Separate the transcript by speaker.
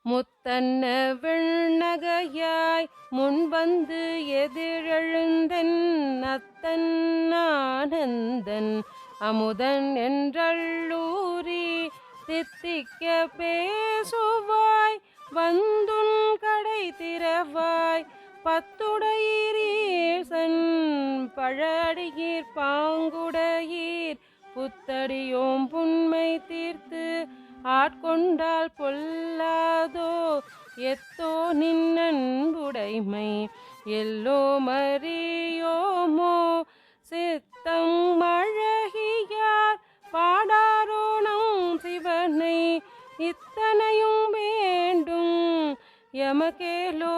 Speaker 1: முத்தன்ன வெண்ணகையாய் முன்வந்து எதிரெழுந்தன் அத்தன் ஆனந்தன் அமுதன் என்றள்ளூரி தித்திக்க பேசுவாய் வந்துன் கடை திறவாய் பத்துடையீரீசன் பழடியீர் பாங்குடையீர் புத்தடியோம் புன்மை தீர்த்து ஆட்கொண்டால் பொல்லாதோ எத்தோ நின்னன்புடைமை எல்லோ மறியோமோ சித்தம் அழகியார் பாடாரோணம் சிவனை இத்தனையும் வேண்டும் எமக்கேலோ